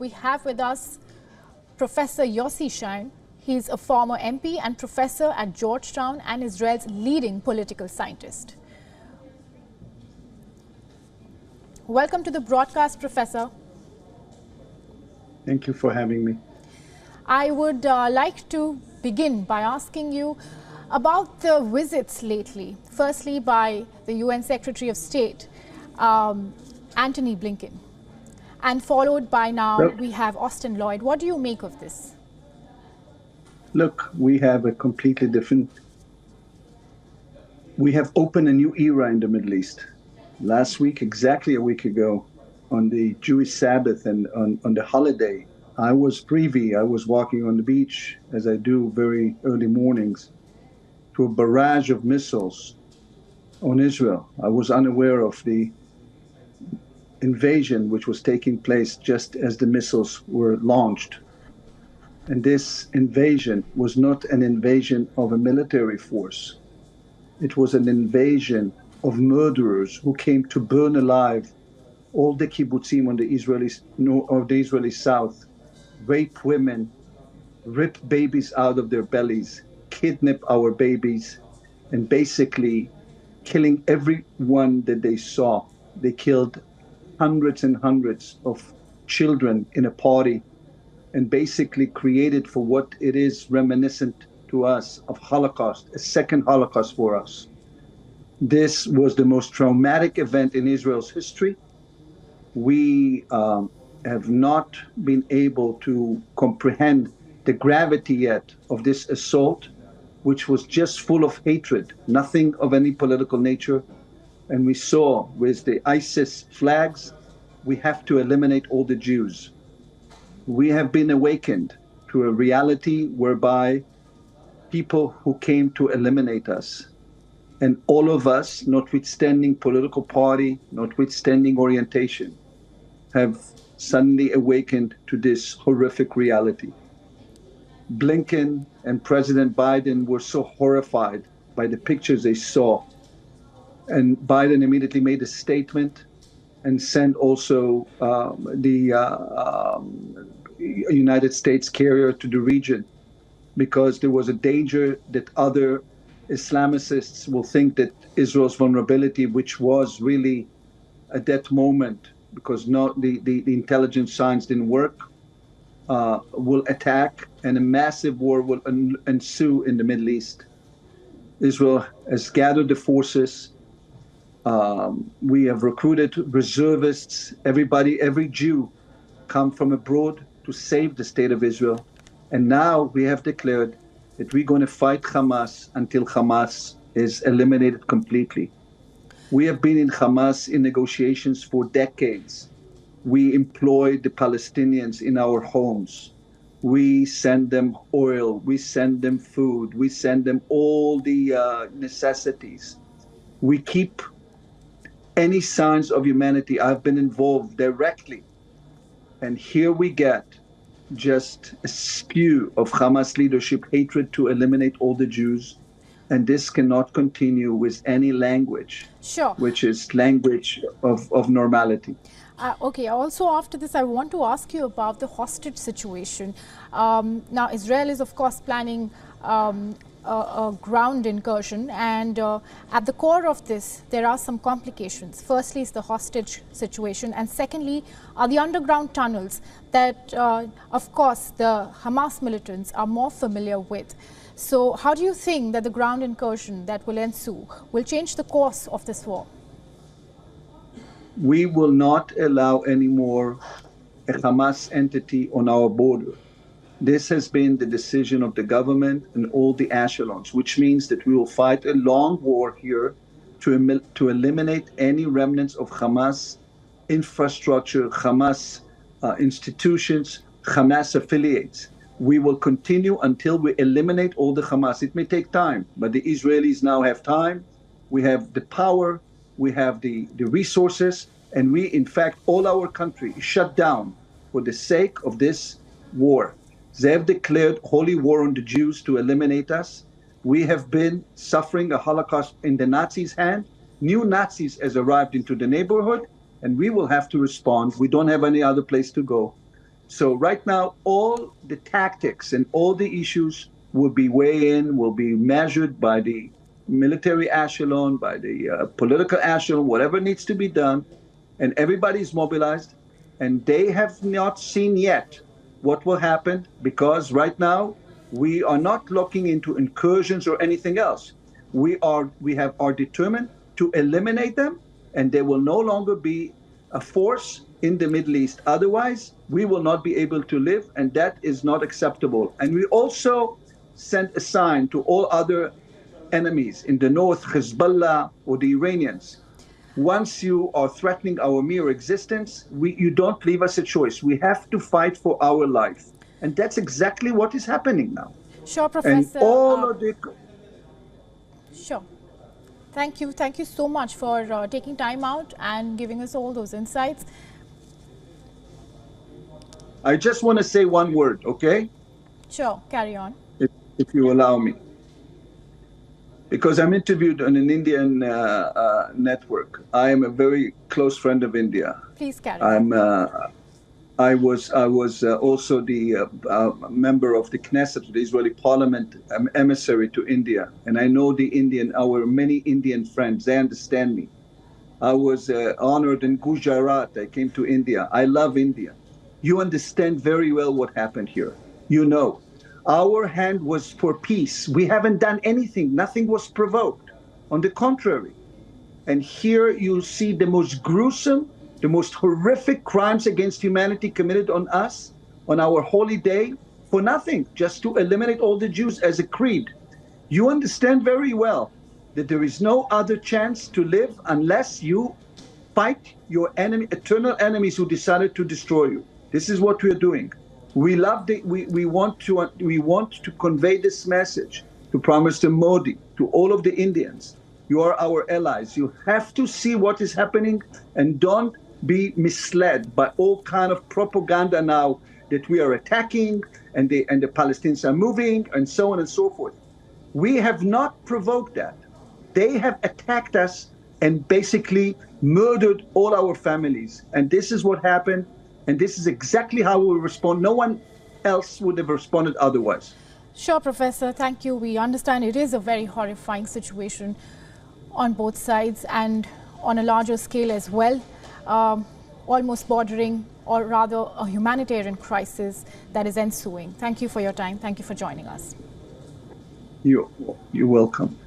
we have with us Professor Yossi Shion. He's a former MP and professor at Georgetown and Israel's leading political scientist. Welcome to the broadcast, Professor. Thank you for having me. I would like to begin by asking you about the visits lately. Firstly, by the UN Secretary of State, Antony Blinken, and followed by now we have Austin Lloyd. What do you make of this? Look, we have a completely different, we have opened a new era in the Middle East. Last week, exactly a week ago, on the Jewish Sabbath and on the holiday, I was privy, I was walking on the beach, as I do very early mornings, to a barrage of missiles on Israel. I was unaware of the invasion which was taking place just as the missiles were launched. And this invasion was not an invasion of a military force. It was an invasion of murderers who came to burn alive all the kibbutzim on the Israeli south, rape women, rip babies out of their bellies, kidnap our babies, and basically killing everyone that they saw. They killed hundreds and hundreds of children in a party and basically created for what it is reminiscent to us of Holocaust, a second Holocaust for us. This was the most traumatic event in Israel's history. We have not been able to comprehend the gravity yet of this assault, which was just full of hatred, nothing of any political nature. And we saw with the ISIS flags, we have to eliminate all the Jews. We have been awakened to a reality whereby people who came to eliminate us, and all of us, notwithstanding political party, notwithstanding orientation, have suddenly awakened to this horrific reality. Blinken and President Biden were so horrified by the pictures they saw. And Biden immediately made a statement and sent also the United States carrier to the region, because there was a danger that other Islamicists will think that Israel's vulnerability, which was really at that moment, because the intelligence signs didn't work, will attack, and a massive war will ensue in the Middle East. Israel has gathered the forces. We have recruited reservists, every Jew come from abroad to save the state of Israel. And now we have declared that we're going to fight Hamas until Hamas is eliminated completely. We have been in Hamas in negotiations for decades. We employ the Palestinians in our homes. We send them oil, we send them food, we send them all the necessities. We keep any signs of humanity. I've been involved directly. And here we get just a spew of Hamas leadership hatred to eliminate all the Jews. And this cannot continue with any language, which is language of normality. Okay, also after this, I want to ask you about the hostage situation. Now, Israel is, of course, planning a ground incursion, and at the core of this, there are some complications. Firstly is the hostage situation, and secondly are the underground tunnels that, of course, the Hamas militants are more familiar with. So how do you think that the ground incursion that will ensue will change the course of this war? We will not allow any more a Hamas entity on our border. This has been the decision of the government and all the echelons, which means that we will fight a long war here to eliminate any remnants of Hamas infrastructure, Hamas institutions, Hamas affiliates. We will continue until we eliminate all the Hamas. It may take time, but the Israelis now have time. We have the power, we have the resources, and we, in fact, all our country is shut down for the sake of this war. They have declared holy war on the Jews to eliminate us. We have been suffering a Holocaust in the Nazis' hand. New Nazis has arrived into the neighborhood, and we will have to respond. We don't have any other place to go. So right now, all the tactics and all the issues will be weighed in, will be measured by the military echelon, by the political echelon, whatever needs to be done, and everybody's mobilized, and they have not seen yet what will happen, because right now we are not looking into incursions or anything else. We are determined to eliminate them, and there will no longer be a force in the Middle East. Otherwise, we will not be able to live, and that is not acceptable. And we also sent a sign to all other enemies in the north, Hezbollah or the Iranians. Once you are threatening our mere existence, you don't leave us a choice. We have to fight for our life. And that's exactly what is happening now. Sure, And Professor. all of the... Sure. Thank you. Thank you so much for taking time out and giving us all those insights. I just want to say one word, okay? Sure, carry on. If you allow me. Because I'm interviewed on an Indian network. I am a very close friend of India. Please carry on. I was also the member of the Knesset, the Israeli Parliament, emissary to India, and I know our many Indian friends. They understand me. I was honored in Gujarat. I came to India. I love India. You understand very well what happened here. You know, our hand was for peace. We haven't done anything. Nothing was provoked. On the contrary. And here you see the most gruesome, the most horrific crimes against humanity committed on us, on our holy day, for nothing, just to eliminate all the Jews as a creed. You understand very well that there is no other chance to live unless you fight your enemy, eternal enemies who decided to destroy you. This is what we are doing. We want to convey this message to Prime Minister Modi, to all of the Indians. You are our allies. You have to see what is happening and don't be misled by all kind of propaganda now that we are attacking and the Palestinians are moving and so on and so forth. We have not provoked that. They have attacked us and basically murdered all our families. And this is what happened. And this is exactly how we will respond. No one else would have responded otherwise. Sure, Professor. Thank you. We understand it is a very horrifying situation on both sides and on a larger scale as well, almost bordering, or rather a humanitarian crisis that is ensuing. Thank you for your time. Thank you for joining us. You're welcome.